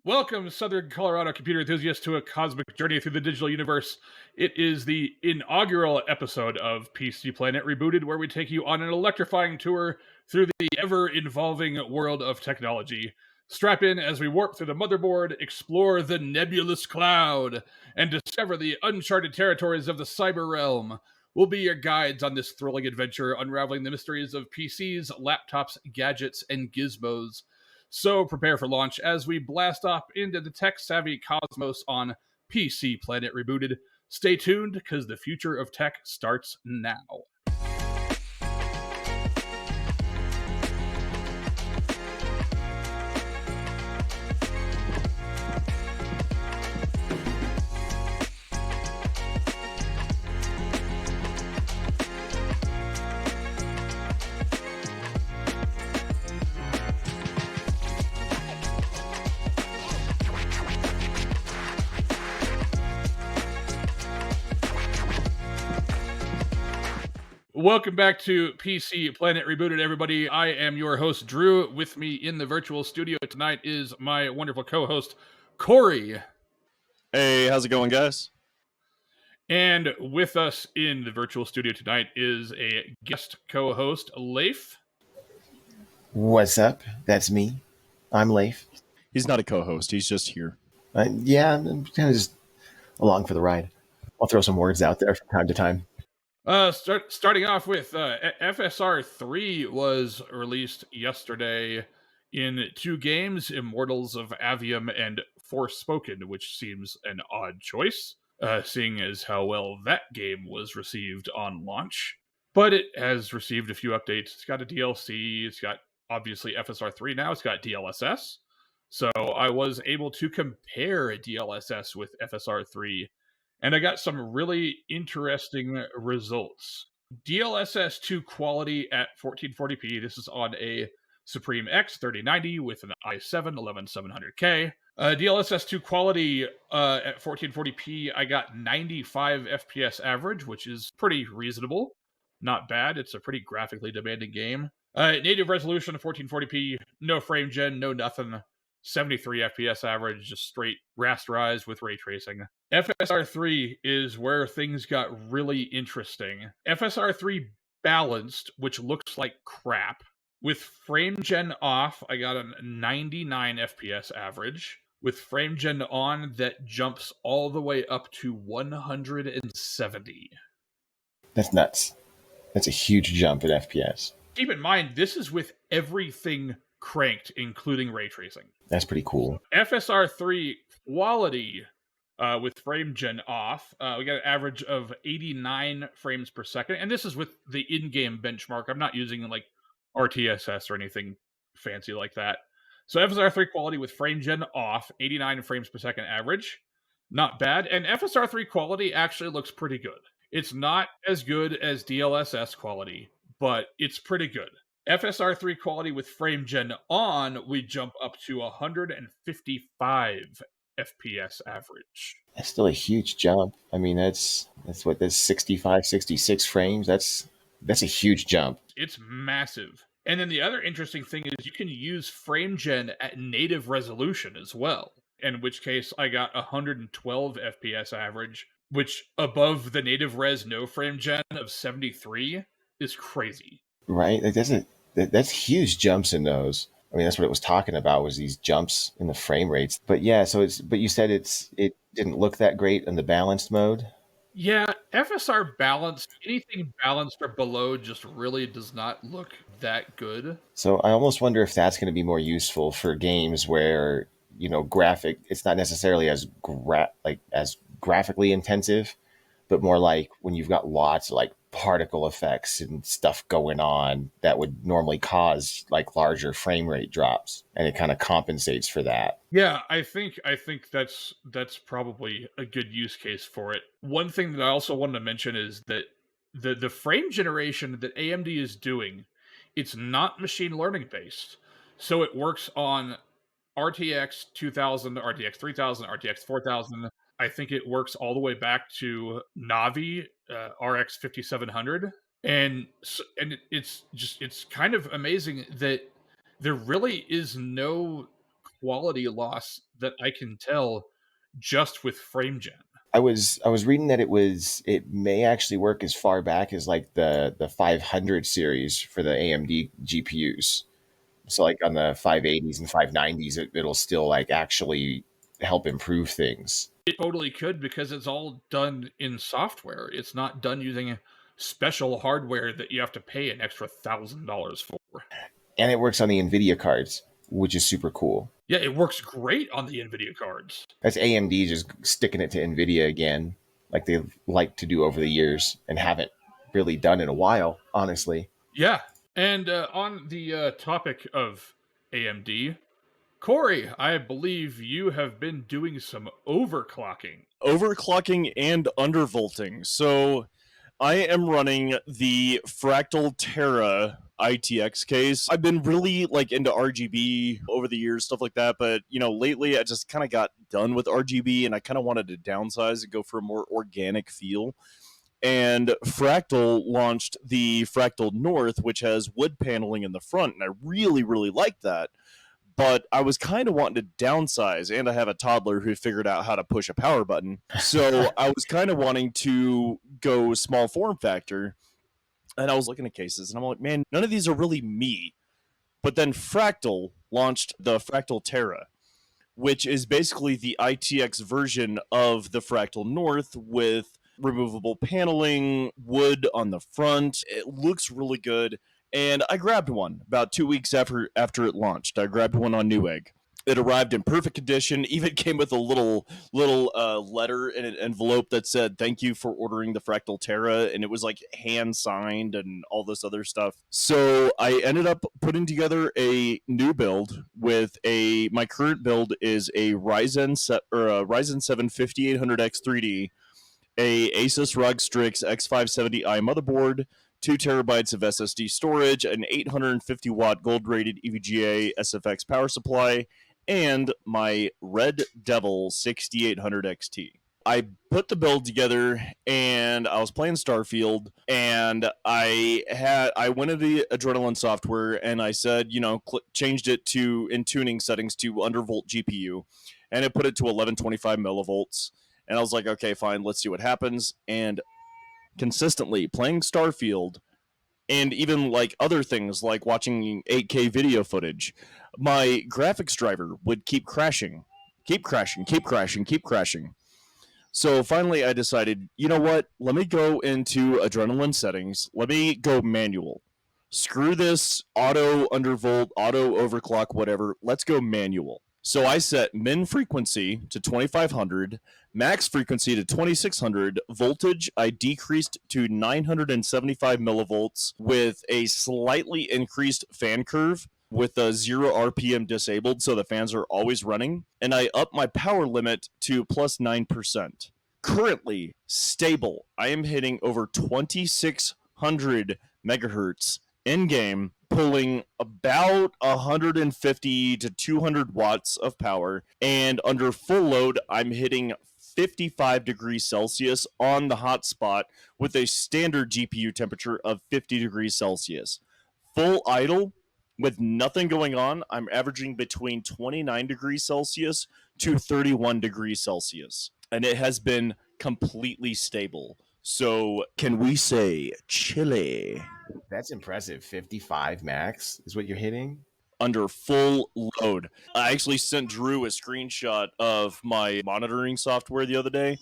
Welcome, Southern Colorado computer enthusiasts, to a cosmic journey through the digital universe. It is the inaugural episode of PC Planet Rebooted, where we take you on an electrifying tour through the ever-evolving world of technology. Strap in as we warp through the motherboard, explore the nebulous cloud, and discover the uncharted territories of the cyber realm. We'll be your guides on this thrilling adventure, unraveling the mysteries of PCs, laptops, gadgets, and gizmos. So prepare for launch as we blast off into the tech-savvy cosmos on PC Planet Rebooted. Stay tuned, because the future of tech starts now. Welcome back to PC Planet Rebooted, everybody. I am your host, Drew. With me in the virtual studio tonight is my wonderful co-host, Corey. Hey, how's it going, guys? And with us in the virtual studio tonight is a guest co-host, Leif. What's up? That's me. I'm Leif. He's not a co-host. He's just here. Yeah, I'm kind of just along for the ride. I'll throw some words out there from time to time. Starting off with FSR 3 was released yesterday in two games, Immortals of Avium and Forspoken, which seems an odd choice, seeing as how well that game was received on launch. But it has received a few updates. It's got a DLC. It's got, obviously, FSR 3 now. It's got DLSS. So I was able to compare DLSS with FSR 3, and I got some really interesting results. DLSS 2 quality at 1440p. This is on a Supreme X 3090 with an i7 11700K. DLSS 2 quality at 1440p, I got 95 FPS average, which is pretty reasonable. Not bad. It's a pretty graphically demanding game. Native resolution of 1440p, no frame gen, no nothing. 73 FPS average, just straight rasterized with ray tracing. FSR 3 is where things got really interesting. FSR 3 balanced, which looks like crap. With frame gen off, I got a 99 FPS average. With frame gen on, that jumps all the way up to 170. That's nuts. That's a huge jump in FPS. Keep in mind, this is with everything cranked, including ray tracing. That's pretty cool. FSR 3 quality with frame gen off, we got an average of 89 frames per second, and this is with the in-game benchmark. I'm not using like RTSS or anything fancy like that. So FSR 3 quality with frame gen off, 89 frames per second average, not bad. And FSR 3 quality actually looks pretty good. It's not as good as DLSS quality, but it's pretty good. FSR 3 quality with frame gen on, we jump up to 155 FPS average. That's still a huge jump. I mean, that's 65, 66 frames. That's a huge jump. It's massive. And then the other interesting thing is you can use frame gen at native resolution as well, in which case I got 112 FPS average, which above the native res no frame gen of 73 is crazy. Right? That's huge jumps in those. I mean, that's what it was talking about, was these jumps in the frame rates. But yeah, but you said it didn't look that great in the balanced mode. Yeah, FSR balanced, anything balanced or below just really does not look that good. So I almost wonder if that's going to be more useful for games where, it's not necessarily as graphically intensive, but more like when you've got lots of like particle effects and stuff going on that would normally cause like larger frame rate drops, and it kind of compensates for that. Yeah, I think that's probably a good use case for it. One thing that I also wanted to mention is that the frame generation that AMD is doing, it's not machine learning based. So it works on RTX 2000, RTX 3000, RTX 4000. I think it works all the way back to Navi RX 5700, and it's kind of amazing that there really is no quality loss that I can tell just with frame gen. I was reading that it may actually work as far back as like the 500 series for the AMD GPUs. So like on the 580s and 590s, it'll still like actually help improve things. It totally could because it's all done in software. It's not done using special hardware that you have to pay an extra $1,000 for. And it works on the NVIDIA cards, which is super cool. Yeah, it works great on the NVIDIA cards. That's AMD just sticking it to NVIDIA again, like they like to do over the years and haven't really done in a while, honestly. Yeah. And on the topic of AMD, Corey, I believe you have been doing some overclocking. Overclocking and undervolting. So I am running the Fractal Terra ITX case. I've been really like into RGB over the years, stuff like that. But lately I just kind of got done with RGB, and I kind of wanted to downsize and go for a more organic feel. And Fractal launched the Fractal North, which has wood paneling in the front, and I really, really like that. But I was kind of wanting to downsize, and I have a toddler who figured out how to push a power button. So I was kind of wanting to go small form factor, and I was looking at cases, and I'm like, man, none of these are really me. But then Fractal launched the Fractal Terra, which is basically the ITX version of the Fractal North with removable paneling, wood on the front. It looks really good. And I grabbed one about 2 weeks after it launched. I grabbed one on Newegg. It arrived in perfect condition. Even came with a little letter in an envelope that said "Thank you for ordering the Fractal Terra," and it was like hand signed and all this other stuff. So I ended up putting together a new build with my current build is a Ryzen 7 5800X3D, a Asus ROG Strix X570i motherboard, 2 terabytes of SSD storage, an 850 watt gold rated EVGA SFX power supply, and my Red Devil 6800 XT. I put the build together and I was playing Starfield, and I went into the Adrenaline software and I said, changed it in tuning settings to undervolt GPU, and it put it to 1125 millivolts. And I was like, okay, fine, let's see what happens. And consistently playing Starfield and even like other things like watching 8K video footage, my graphics driver would keep crashing. So finally I decided, you know what? Let me go into Adrenaline settings. Let me go manual. Screw this auto undervolt, auto overclock, whatever. Let's go manual. So I set min frequency to 2500, max frequency to 2600, voltage I decreased to 975 millivolts with a slightly increased fan curve with a 0 RPM disabled, so the fans are always running, and I upped my power limit to plus 9%. Currently stable. I am hitting over 2600 megahertz in game, pulling about 150 to 200 watts of power, and under full load I'm hitting 55 degrees Celsius on the hot spot with a standard GPU temperature of 50 degrees Celsius. Full idle with nothing going on, I'm averaging between 29 degrees Celsius to 31 degrees Celsius, and it has been completely stable. So can we say chilly? That's impressive. 55 max is what you're hitting? Under full load. I actually sent Drew a screenshot of my monitoring software the other day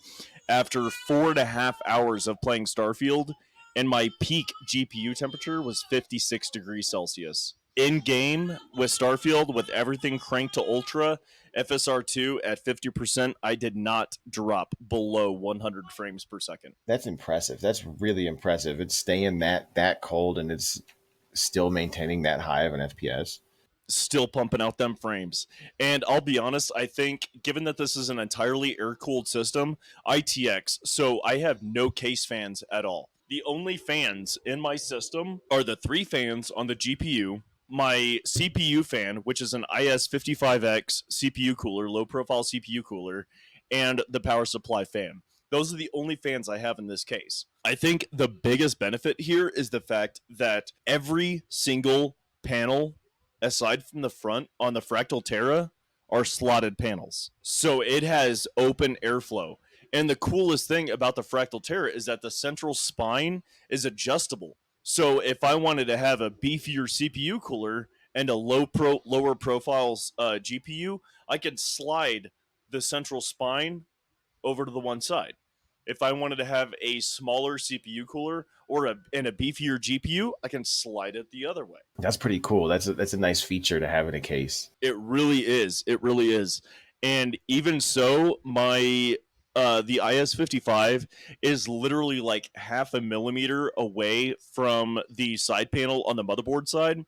after 4.5 hours of playing Starfield, and my peak GPU temperature was 56 degrees Celsius. In game with Starfield, with everything cranked to ultra, FSR 2 at 50%, I did not drop below 100 frames per second. That's impressive. That's really impressive. It's staying that cold and it's still maintaining that high of an FPS. Still pumping out them frames. And I'll be honest, I think given that this is an entirely air-cooled system, ITX, so I have no case fans at all. The only fans in my system are the 3 fans on the GPU, my CPU fan, which is an IS55X CPU cooler, low-profile CPU cooler, and the power supply fan. Those are the only fans I have in this case. I think the biggest benefit here is the fact that every single panel aside from the front on the Fractal Terra are slotted panels. So it has open airflow. And the coolest thing about the Fractal Terra is that the central spine is adjustable. So if I wanted to have a beefier CPU cooler and a lower profiles GPU, I could slide the central spine over to the one side. If I wanted to have a smaller CPU cooler and a beefier GPU, I can slide it the other way. That's pretty cool. That's a nice feature to have in a case. It really is. It really is. And even so, my the IS-55 is literally like half a millimeter away from the side panel on the motherboard side.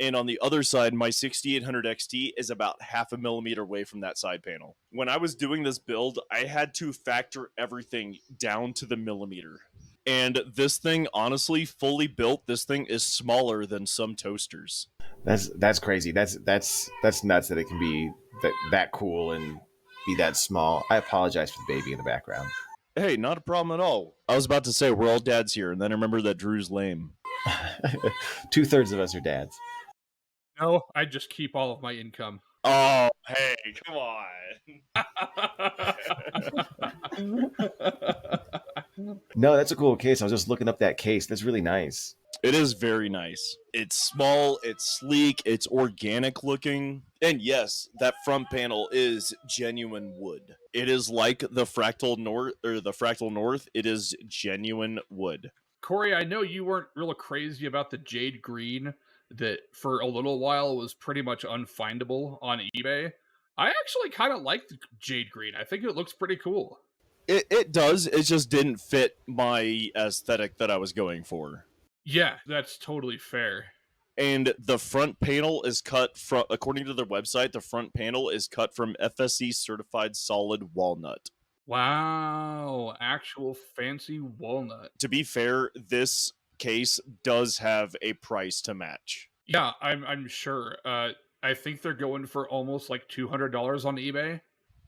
And on the other side, my 6800 XT is about half a millimeter away from that side panel. When I was doing this build, I had to factor everything down to the millimeter. And this thing, honestly, fully built, this thing is smaller than some toasters. That's crazy. That's nuts that it can be that cool and be that small. I apologize for the baby in the background. Hey, not a problem at all. I was about to say we're all dads here, and then I remember that Drew's lame. 2/3 of us are dads. No, I just keep all of my income. Oh, hey, come on. No, that's a cool case. I was just looking up that case. That's really nice. It is very nice. It's small, it's sleek, it's organic looking. And yes, that front panel is genuine wood. It is like the Fractal North, it is genuine wood. Corey, I know you weren't real crazy about the jade green that for a little while was pretty much unfindable on eBay. I actually kind of like the jade green. I think it looks pretty cool. It does. It just didn't fit my aesthetic that I was going for. Yeah, that's totally fair. And the front panel is cut from, according to their website, the front panel is cut from FSC certified solid walnut. Wow, actual fancy walnut. To be fair, this case does have a price to match. Yeah, I'm sure. I think they're going for almost like $200 on eBay.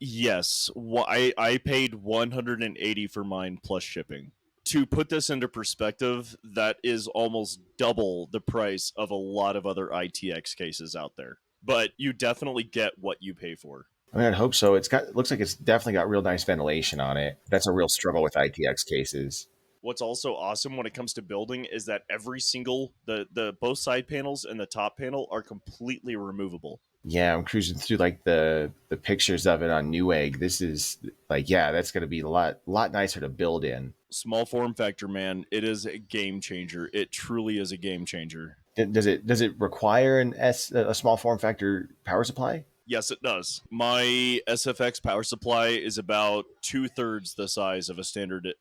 Yes, I paid $180 for mine plus shipping. To put this into perspective, that is almost double the price of a lot of other ITX cases out there. But you definitely get what you pay for. I mean, I'd hope so. Looks like it's definitely got real nice ventilation on it. That's a real struggle with ITX cases. What's also awesome when it comes to building is that every single the both side panels and the top panel are completely removable. Yeah, I'm cruising through like the pictures of it on Newegg. This is like, yeah, that's going to be a lot nicer to build in. Small form factor, man. It is a game changer. It truly is a game changer. Does it require a small form factor power supply? Yes, it does. My SFX power supply is about 2/3 the size of a standard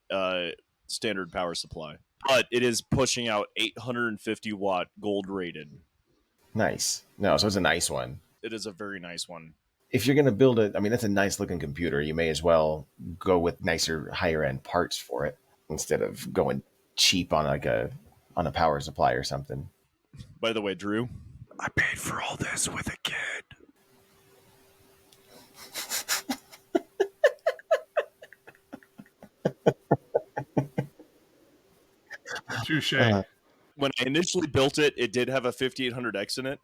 power supply, but it is pushing out 850 watt gold rated. Nice. No, so it's a nice one. It is a very nice one. If you're going to build it, I mean, that's a nice looking computer. You may as well go with nicer, higher end parts for it instead of going cheap on on a power supply or something. By the way, Drew, I paid for all this with a kid. Touche. When I initially built it, it did have a 5800X in it,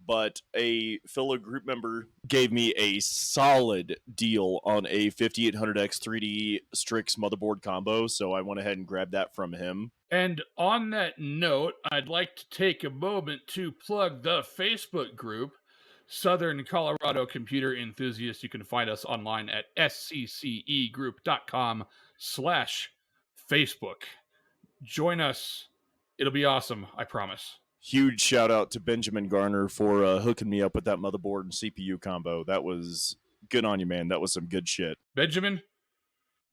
but a fellow group member gave me a solid deal on a 5800X 3D Strix motherboard combo, so I went ahead and grabbed that from him. And on that note, I'd like to take a moment to plug the Facebook group, Southern Colorado Computer Enthusiasts. You can find us online at sccegroup.com/Facebook. Join us. It'll be awesome, I promise. Huge shout out to Benjamin Garner for hooking me up with that motherboard and CPU combo. That was good on you, man. That was some good shit. Benjamin,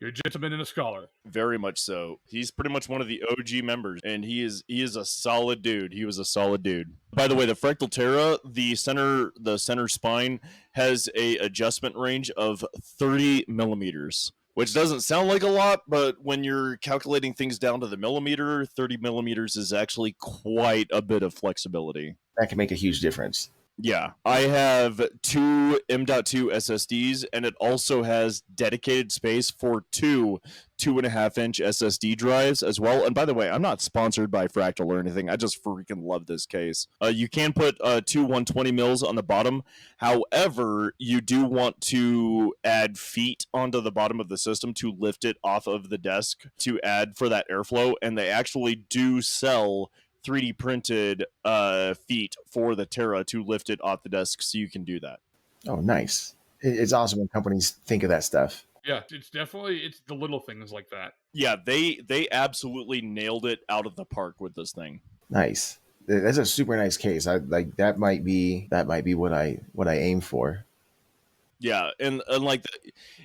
you're a gentleman and a scholar. Very much so. He's pretty much one of the OG members, and he is a solid dude. He was a solid dude. By the way, the Fractal Terra, the center spine has a adjustment range of 30 millimeters, which doesn't sound like a lot, but when you're calculating things down to the millimeter, 30 millimeters is actually quite a bit of flexibility. That can make a huge difference. Yeah, I have two M.2 SSDs, and it also has dedicated space for two 2.5-inch SSD drives as well. And by the way, I'm not sponsored by Fractal or anything. I just freaking love this case. You can put two 120 mils on the bottom. However, you do want to add feet onto the bottom of the system to lift it off of the desk to add for that airflow. And they actually do sell 3D printed feet for the Terra to lift it off the desk, so you can do that. Oh, nice. It's awesome when companies think of that stuff. Yeah, it's the little things like that. Yeah, they absolutely nailed it out of the park with this thing. Nice. That's a super nice case. I like that might be what I aim for. Yeah, and like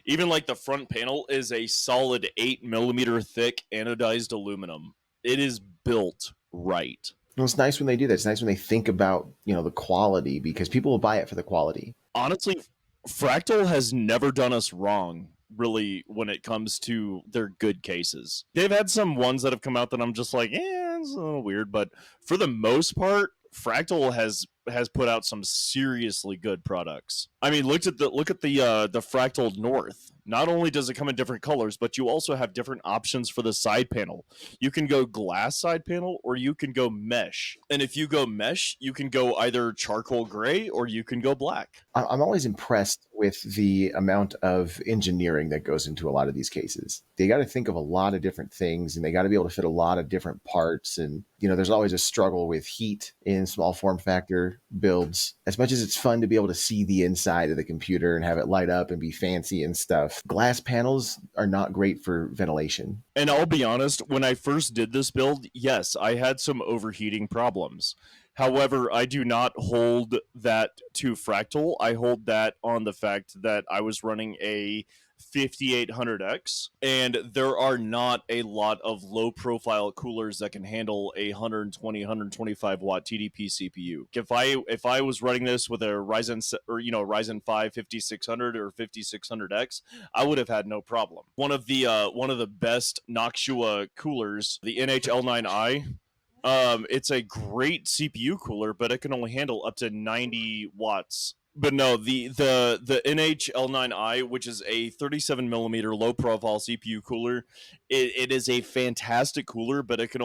even like the front panel is a solid 8 millimeter thick anodized aluminum. It is built right. Well, it's nice when they do that. It's nice when they think about, the quality, because people will buy it for the quality. Honestly, Fractal has never done us wrong, really, when it comes to their good cases. They've had some ones that have come out that I'm just like, it's a little weird, but for the most part, Fractal has put out some seriously good products. I mean, look at the Fractal North. Not only does it come in different colors, but you also have different options for the side panel. You can go glass side panel, or you can go mesh. And if you go mesh, you can go either charcoal gray or you can go black. I'm always impressed with the amount of engineering that goes into a lot of these cases. They got to think of a lot of different things, and they got to be able to fit a lot of different parts. And, there's always a struggle with heat in small form factor builds. As much as it's fun to be able to see the inside of the computer and have it light up and be fancy and stuff, glass panels are not great for ventilation. And I'll be honest, when I first did this build, yes, I had some overheating problems. However, I do not hold that to Fractal. I hold that on the fact that I was running a 5800X, and there are not a lot of low-profile coolers that can handle a 120, 125 watt TDP CPU. If I was running this with a Ryzen 5 5600 or 5600X, I would have had no problem. One of the best Noctua coolers, the NHL9i. It's a great CPU cooler, but it can only handle up to 90 watts. But no, the NHL9i, which is a 37 millimeter low profile CPU cooler, it is a fantastic cooler, but it's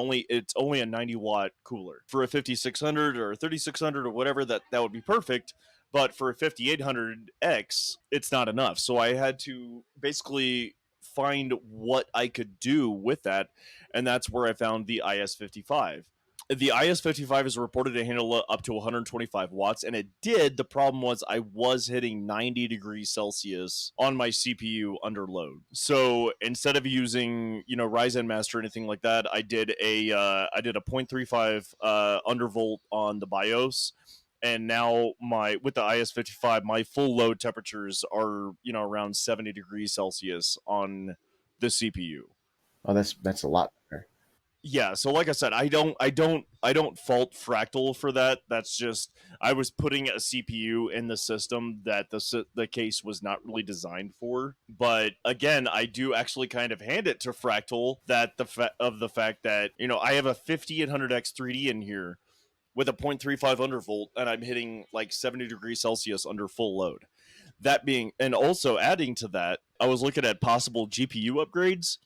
only a 90 watt cooler. For a 5600 or a 3600 or whatever, that would be perfect. But for a 5800X, it's not enough. So I had to basically find what I could do with that, and that's where I found the IS55. The IS55 is reported to handle up to 125 watts, and it did. The problem was I was hitting 90 degrees Celsius on my CPU under load. So instead of using, Ryzen Master or anything like that, I did a 0.35 undervolt on the BIOS. And now with the IS55, my full load temperatures are, around 70 degrees Celsius on the CPU. Oh, that's a lot better. Yeah, so like I said, I don't fault Fractal for that. That's just I was putting a CPU in the system that the case was not really designed for. But again, I do actually kind of hand it to Fractal that the fact that I have a 5800X 3D in here with a 0.35 undervolt, and I'm hitting like 70 degrees Celsius under full load. And also adding to that, I was looking at possible GPU upgrades.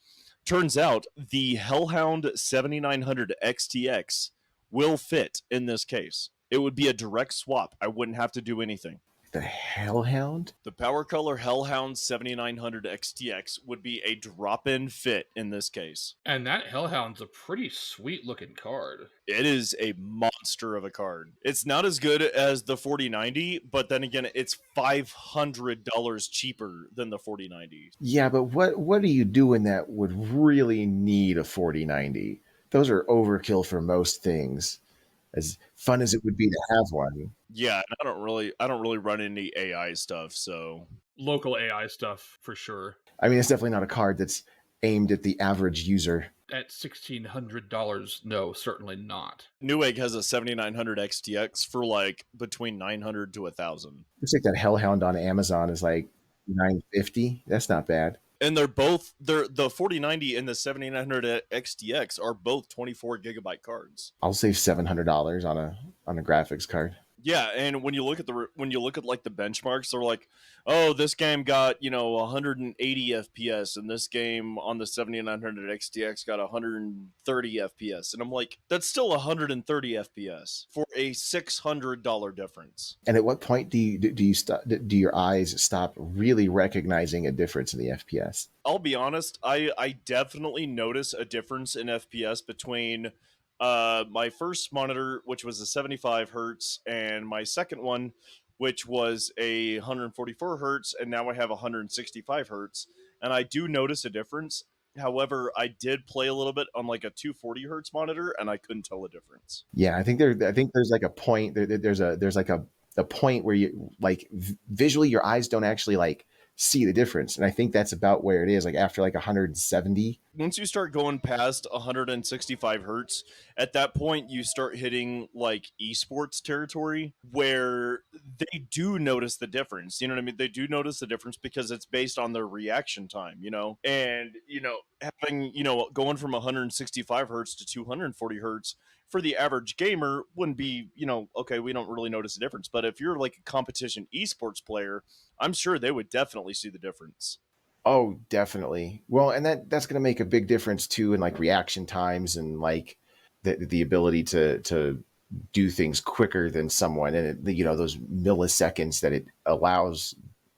Turns out the Hellhound 7900 XTX will fit in this case. It would be a direct swap. I wouldn't have to do anything. The Hellhound? The Power Color Hellhound 7900 XTX would be a drop-in fit in this case. And that Hellhound's a pretty sweet looking card. It is a monster of a card. It's not as good as the 4090, but then again, it's $500 cheaper than the 4090. Yeah, but what do you do in that would really need a 4090? Those are overkill for most things. As fun as it would be to have one. Yeah, I don't really run any AI stuff, so local AI stuff for sure. I mean, it's definitely not a card that's aimed at the average user. At $1,600, no, certainly not. Newegg has a 7900 XTX for like between 900 to 1,000. Looks like that Hellhound on Amazon is like $950. That's not bad. And the 4090 and the 7900 XTX are both 24 gigabyte cards. I'll save $700 on a graphics card. Yeah, and when you look at like the benchmarks, they're like, oh, this game got 180 FPS, and this game on the 7900 XTX got 130 FPS, and I'm like, that's still 130 FPS for a $600 difference. And at what point do your eyes stop really recognizing a difference in the FPS? I'll be honest, I definitely notice a difference in FPS between my first monitor, which was a 75 hertz, and my second one, which was a 144 hertz, and now I have 165 hertz, and I do notice a difference. However, I did play a little bit on like a 240 hertz monitor, and I couldn't tell a difference. Yeah, I think there's like a point there's like a point where you like visually your eyes don't actually like see the difference, and I think that's about where it is. Like after like 170. Once you start going past 165 hertz, at that point you start hitting like esports territory where they do notice the difference. You know what I mean? They do notice the difference because it's based on their reaction time, and having going from 165 hertz to 240 hertz for the average gamer wouldn't be, okay, we don't really notice the difference. But if you're like a competition esports player, I'm sure they would definitely see the difference. Oh, definitely. Well, and that's going to make a big difference too in like reaction times and like the ability to do things quicker than someone, and those milliseconds that it allows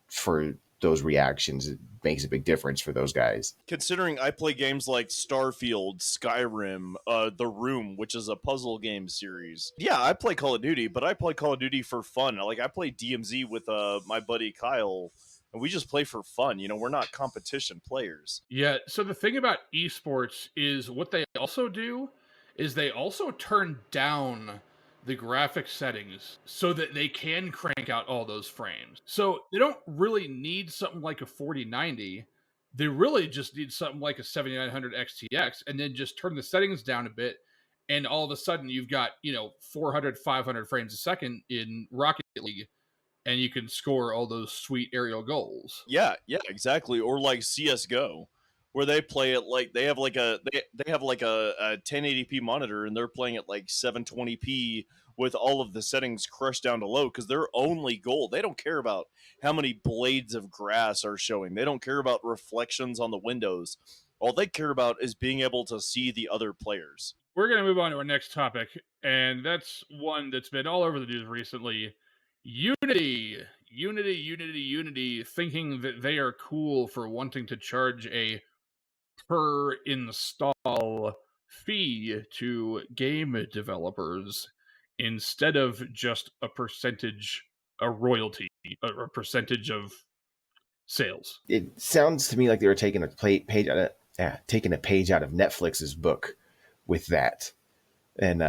for those reactions, it makes a big difference for those guys. Considering I play games like Starfield, Skyrim, The Room, which is a puzzle game series. Yeah, I play Call of Duty, but I play Call of Duty for fun. Like I play DMZ with my buddy Kyle, and we just play for fun. We're not competition players. Yeah, so the thing about esports is what they also do is they also turn down the graphic settings so that they can crank out all those frames. So they don't really need something like a 4090. They really just need something like a 7900 XTX and then just turn the settings down a bit. And all of a sudden you've got, 400, 500 frames a second in Rocket League, and you can score all those sweet aerial goals. Yeah, exactly. Or like CS:GO, where they play it like they have like they have like a 1080p monitor, and they're playing it like 720p with all of the settings crushed down to low because their only goal, they don't care about how many blades of grass are showing. They don't care about reflections on the windows. All they care about is being able to see the other players. We're going to move on to our next topic, and that's one that's been all over the news recently. Unity, thinking that they are cool for wanting to charge a per install fee to game developers instead of just a percentage, a royalty, a percentage of sales. It sounds to me like they were taking taking a page out of Netflix's book with that, and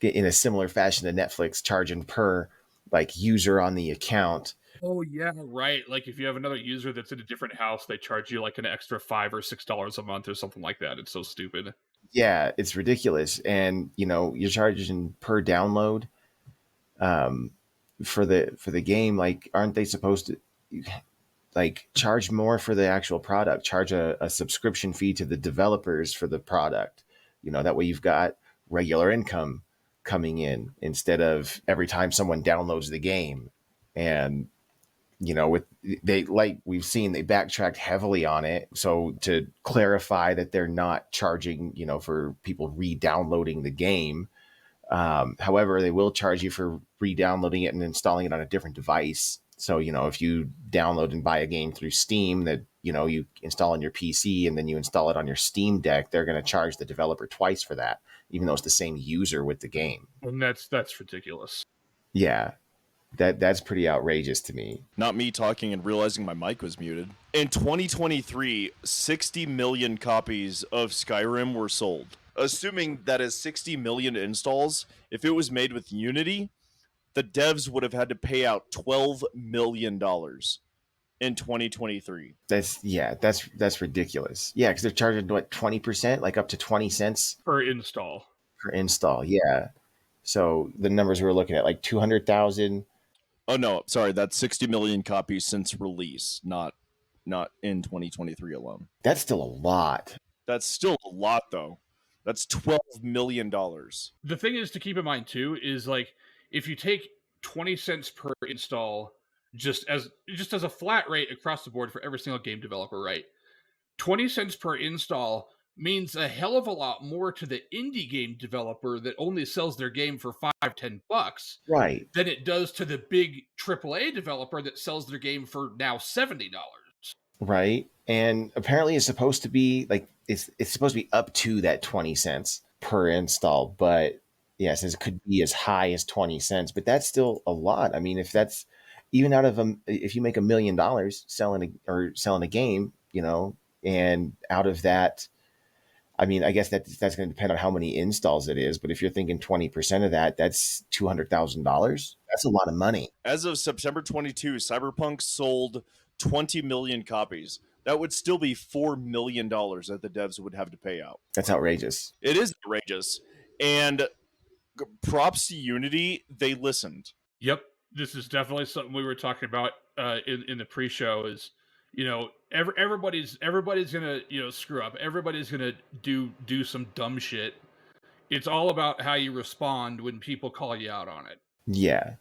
in a similar fashion to Netflix charging per like user on the account. Oh yeah, right. Like if you have another user that's in a different house, they charge you like an extra $5 or $6 a month or something like that. It's so stupid. Yeah, it's ridiculous, and you're charging per download for the game. Like, aren't they supposed to like charge more for the actual product? Charge a subscription fee to the developers for the product. That way you've got regular income coming in instead of every time someone downloads the game. And with they, like we've seen, they backtracked heavily on it, so to clarify that they're not charging for people re-downloading the game. However, they will charge you for re-downloading it and installing it on a different device. So if you download and buy a game through Steam that you install on your PC and then you install it on your Steam Deck, they're going to charge the developer twice for that, even though it's the same user with the game. And that's ridiculous. Yeah, that's pretty outrageous to me. Not me talking and realizing my mic was muted. In 2023, 60 million copies of Skyrim were sold. Assuming that is 60 million installs, if it was made with Unity, the devs would have had to pay out $12 million in 2023. That's ridiculous. Yeah, because they're charging what, 20%, like up to 20 cents Per install. per install. Yeah. So the numbers we were looking at, like 200,000. Oh no, sorry, that's 60 million copies since release, not in 2023 alone. That's still a lot. That's still a lot though. That's $12 million. The thing is to keep in mind too is like if you take 20 cents per install just as a flat rate across the board for every single game developer, right? 20 cents per install means a hell of a lot more to the indie game developer that only sells their game for $5-10 Right. than it does to the big AAA developer that sells their game for now $70. Right. And apparently it's supposed to be like it's supposed to be up to that 20 cents per install, but yes, it could be as high as 20 cents, but that's still a lot. I mean, if that's even out of if you make $1 million selling a game, and out of that, I mean, I guess that's going to depend on how many installs it is, but if you're thinking 20% of that, that's $200,000. That's a lot of money. As of September 22, Cyberpunk sold 20 million copies. That would still be $4 million that the devs would have to pay out. That's outrageous. It is outrageous. And props to Unity, they listened. Yep, this is definitely something we were talking about in the pre-show. Is everybody's gonna screw up. Everybody's gonna do some dumb shit. It's all about how you respond when people call you out on it. Yeah.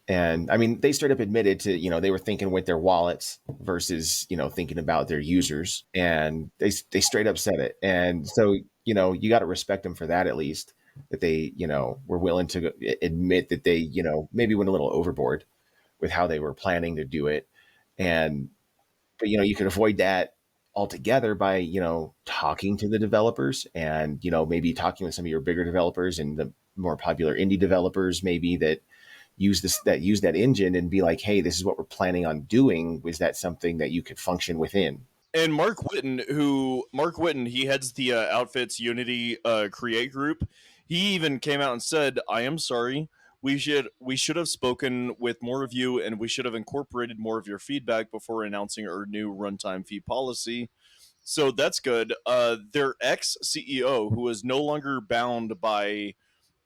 And I mean, they straight up admitted to, they were thinking with their wallets versus, thinking about their users. And they straight up said it. And so, you got to respect them for that at least, that they, were willing to admit that they, maybe went a little overboard with how they were planning to do it. But, you could avoid that altogether by, talking to the developers and, maybe talking with some of your bigger developers and the more popular indie developers, maybe that use that engine and be like, hey, this is what we're planning on doing. Was that something that you could function within? And Mark Whitten, he heads the Outfits Unity Create group. He even came out and said, I am sorry. We should have spoken with more of you, and we should have incorporated more of your feedback before announcing our new runtime fee policy. So that's good. Their ex-CEO, who is no longer bound by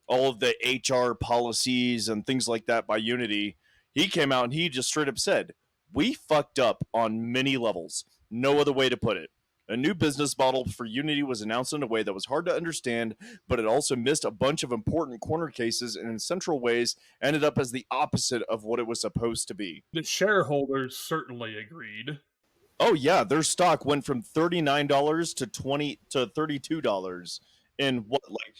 all of the HR policies and things like that by Unity, he came out and he just straight up said, we fucked up on many levels. No other way to put it. A new business model for Unity was announced in a way that was hard to understand, but it also missed a bunch of important corner cases and in central ways ended up as the opposite of what it was supposed to be. The shareholders certainly agreed. Oh yeah, their stock went from $39 to $32 in what, like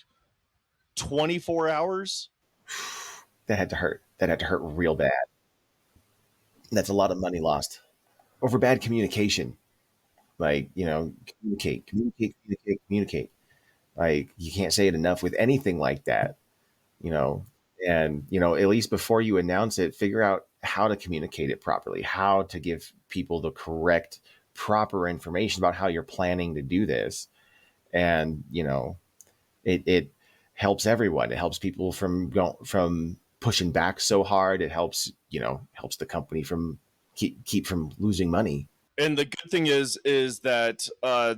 24 hours? That had to hurt. That had to hurt real bad. That's a lot of money lost over bad communication. Like, communicate. Like, you can't say it enough with anything like that, and, at least before you announce it, figure out how to communicate it properly, how to give people the correct, proper information about how you're planning to do this. And, it helps everyone. It helps people from pushing back so hard. It helps the company from keep from losing money. And the good thing is that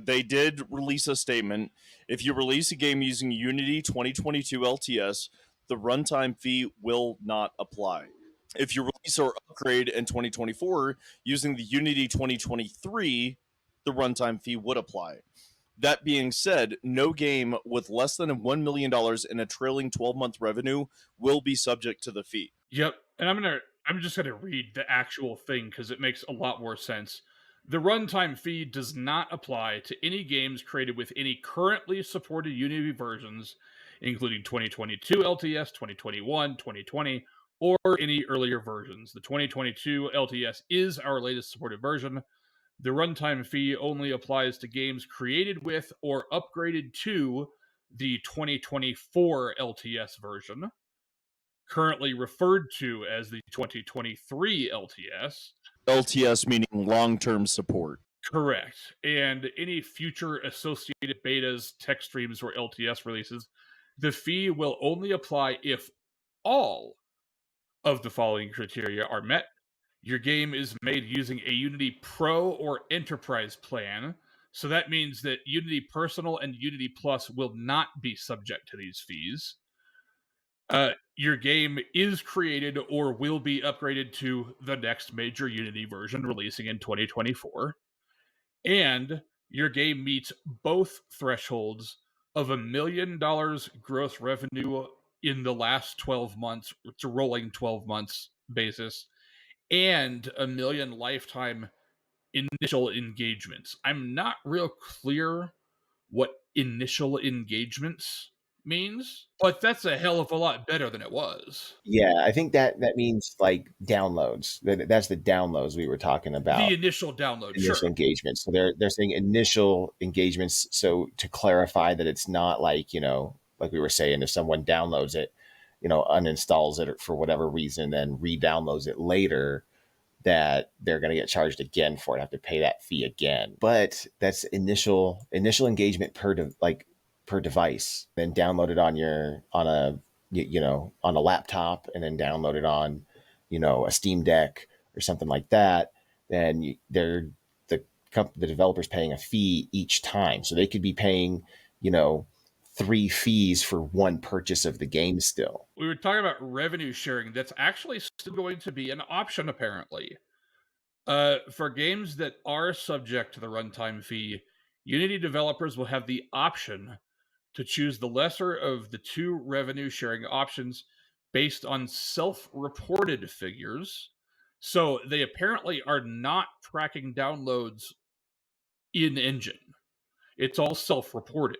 they did release a statement. If you release a game using Unity 2022 LTS, the runtime fee will not apply. If you release or upgrade in 2024 using the Unity 2023, the runtime fee would apply. That being said, no game with less than $1 million in a trailing 12-month revenue will be subject to the fee. Yep, and I'm just gonna read the actual thing because it makes a lot more sense. The runtime fee does not apply to any games created with any currently supported Unity versions, including 2022 LTS, 2021, 2020, or any earlier versions. The 2022 LTS is our latest supported version. The runtime fee only applies to games created with or upgraded to the 2024 LTS version, currently referred to as the 2023 LTS. LTS meaning long-term support. Correct. And any future associated betas, tech streams, or LTS releases, the fee will only apply if all of the following criteria are met. Your game is made using a Unity Pro or Enterprise plan. So that means that Unity Personal and Unity Plus will not be subject to these fees. Your game is created or will be upgraded to the next major Unity version releasing in 2024. And your game meets both thresholds of $1 million gross revenue in the last 12 months. It's a rolling 12 months basis, and a million lifetime initial engagements. I'm not real clear what initial engagements means, but that's a hell of a lot better than it was. Yeah, I think that means like downloads. That's the downloads we were talking The about. initial download, Initial sure. engagements. So they're saying initial engagements. So to clarify that it's not like, like we were saying, if someone downloads it, uninstalls it for whatever reason, then re-downloads it later, that they're going to get charged again for it, have to pay that fee again. But that's initial engagement per device, then download it on a laptop, and then download it on a Steam Deck or something like that. Then the developer's paying a fee each time, so they could be paying you know three fees for one purchase of the game still. We were talking about revenue sharing. That's actually still going to be an option, apparently. For games that are subject to the runtime fee, Unity developers will have the option to choose the lesser of the two revenue sharing options based on self reported figures. So they apparently are not tracking downloads in engine, it's all self reported.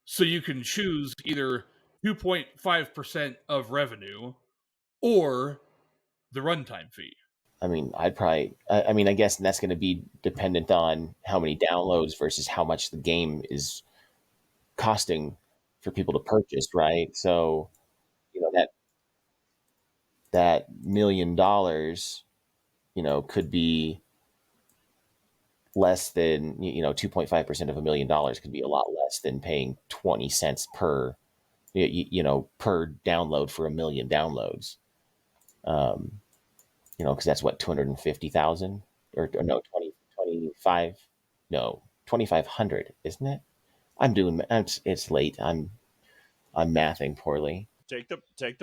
So you can choose either 2.5% of revenue or the runtime fee. I mean, I guess that's going to be dependent on how many downloads versus how much the game is costing for people to purchase, right? So, that $1 million, could be less than, 2.5% of $1 million could be a lot less than paying 20 cents per download for 1 million downloads. Because that's what, 250,000 or no, 25, no, 2,500, isn't it? It's late. I'm mathing poorly. Take the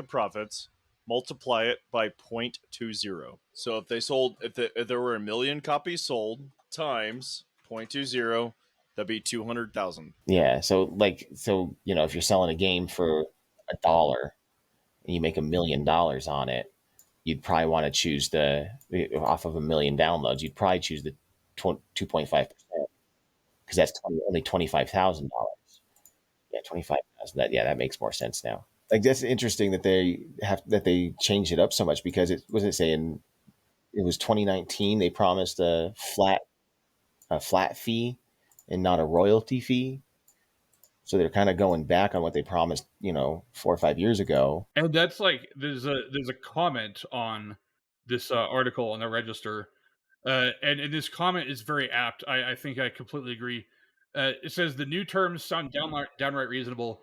profits, multiply it by 0.20. So if there were 1 million copies sold times 0.20, that'd be 200,000. Yeah. So if you're selling a game for $1 and you make $1 million on it, you'd probably want to choose off of 1 million downloads, you'd probably choose the 2.5%, because that's only $25,000. Yeah, 25,000. That makes more sense now. Like, that's interesting that they changed it up so much, because it wasn't saying it was 2019. They promised a flat fee and not a royalty fee. So they're kind of going back on what they promised, 4 or 5 years ago. And that's like there's a comment on this article on the Register, and this comment is very apt. I think I completely agree. It says the new terms sound downright reasonable.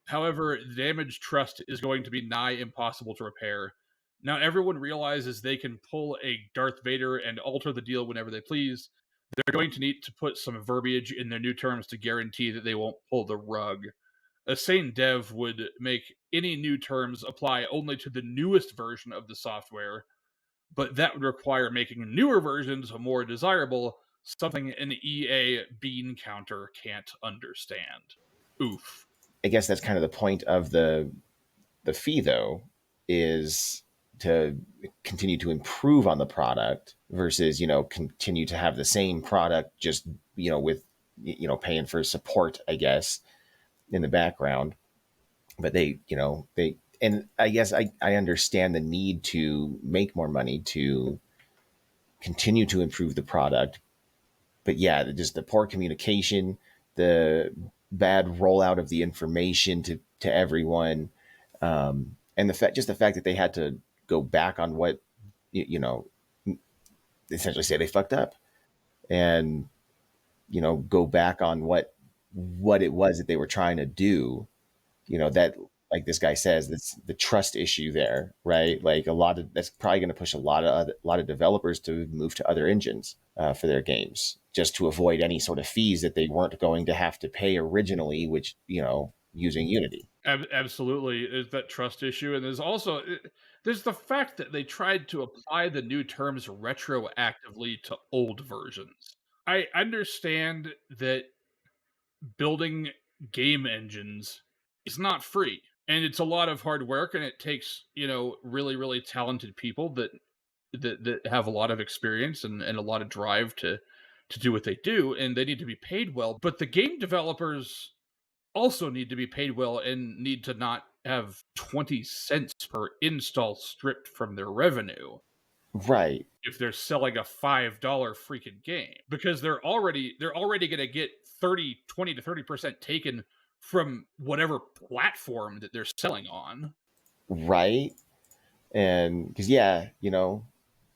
However, the damaged trust is going to be nigh impossible to repair. Now everyone realizes they can pull a Darth Vader and alter the deal whenever they please. They're going to need to put some verbiage in their new terms to guarantee that they won't pull the rug. A sane dev would make any new terms apply only to the newest version of the software, but that would require making newer versions more desirable, something an EA bean counter can't understand. Oof. I guess that's kind of the point of the fee, though, is to continue to improve on the product versus continue to have the same product, just with paying for support, I guess, in the background. But they and I guess I understand the need to make more money to continue to improve the product. But yeah, just the poor communication, the bad rollout of the information to everyone, and the fact that they had to go back on what you know essentially say they fucked up, and go back on what it was that they were trying to do. That, like this guy says, that's the trust issue there, right? Like, that's probably going to push a lot of developers to move to other engines for their games, just to avoid any sort of fees that they weren't going to have to pay originally, which using Unity. Absolutely, there's that trust issue, and there's the fact that they tried to apply the new terms retroactively to old versions. I understand that building game engines it's not free, and it's a lot of hard work, and it takes, really, really talented people that have a lot of experience and a lot of drive to do what they do, and they need to be paid well. But the game developers also need to be paid well and need to not have 20 cents per install stripped from their revenue Right. if they're selling a $5 freaking game, because they're already going to get 20 to 30% taken from whatever platform that they're selling on. Right. And because, yeah,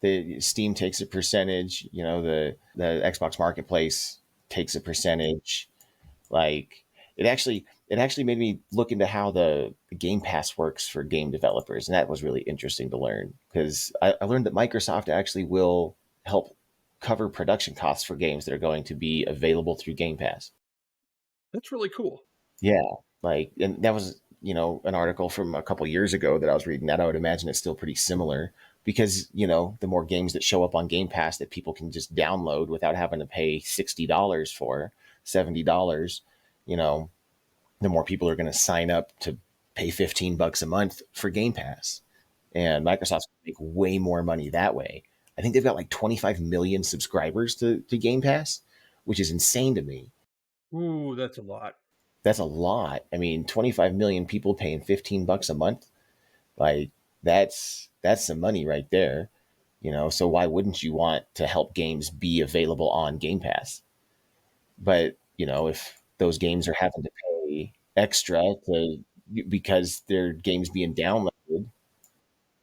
the Steam takes a percentage, the Xbox Marketplace takes a percentage. Like it actually made me look into how the Game Pass works for game developers, and that was really interesting to learn, because I learned that Microsoft actually will help cover production costs for games that are going to be available through Game Pass. That's really cool. Yeah, like, and that was, an article from a couple years ago that I was reading. That I would imagine it's still pretty similar, because the more games that show up on Game Pass that people can just download without having to pay $60 for, $70, you know, the more people are going to sign up to pay $15 a month for Game Pass, and Microsoft's going to make way more money that way. I think they've got like 25 million subscribers to Game Pass, which is insane to me. Ooh, that's a lot. That's a lot. I mean, 25 million people paying $15 a month, like that's some money right there. So why wouldn't you want to help games be available on Game Pass? But if those games are having to pay extra because their games being downloaded,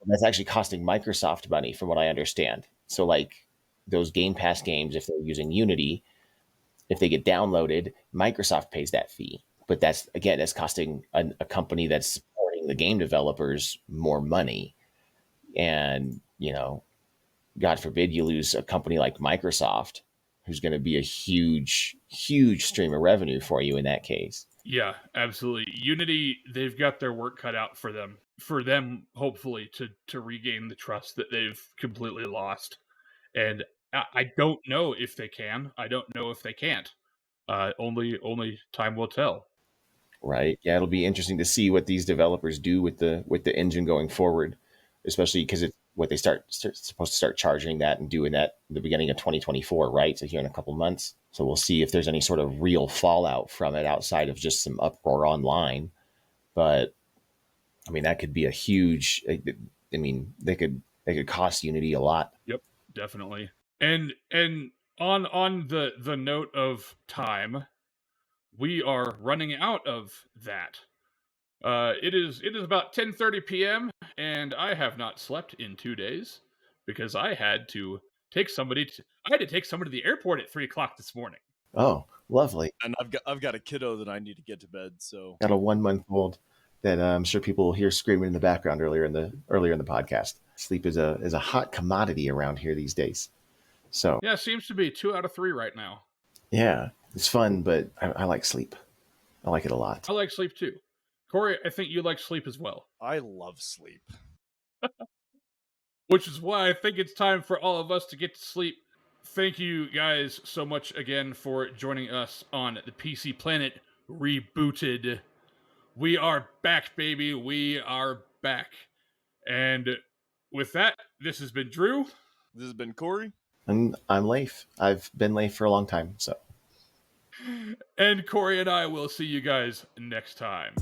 that's actually costing Microsoft money, from what I understand. So, like, those Game Pass games, if they're using Unity, if they get downloaded, Microsoft pays that fee. But that's costing a company that's supporting the game developers more money. And, God forbid you lose a company like Microsoft, who's going to be a huge, huge stream of revenue for you in that case. Yeah, absolutely. Unity, they've got their work cut out for them. For them, hopefully, to regain the trust that they've completely lost. And I don't know if they can. I don't know if they can't. Only time will tell. Right. Yeah, it'll be interesting to see what these developers do with the engine going forward, especially because it's what they supposed to start charging that and doing that in the beginning of 2024, right? So here in a couple months. So we'll see if there's any sort of real fallout from it outside of just some uproar online. But I mean, that could be a huge. I mean, they could cost Unity a lot. Yep, definitely. And on the note of time, we are running out of that. It is about 10:30 p.m. and I have not slept in 2 days because I had to take somebody to the airport at 3 o'clock this morning. Oh, lovely. And I've got a kiddo that I need to get to bed. So Got a 1-month-old that I'm sure people will hear screaming in the background earlier in the podcast. Sleep is a hot commodity around here these days. So Yeah, seems to be 2 out of 3 right now. yeah, it's fun, but I like sleep. I like it a lot. I like sleep too. Corey, I think you like sleep as well, I love sleep. which is why I think it's time for all of us to get to sleep. Thank you guys so much again for joining us on the PC Planet Rebooted. We are back, baby. We are back. And with that, this has been Drew. This has been Corey. And I'm Leif. I've been Leif for a long time, so. And Corey and I will see you guys next time.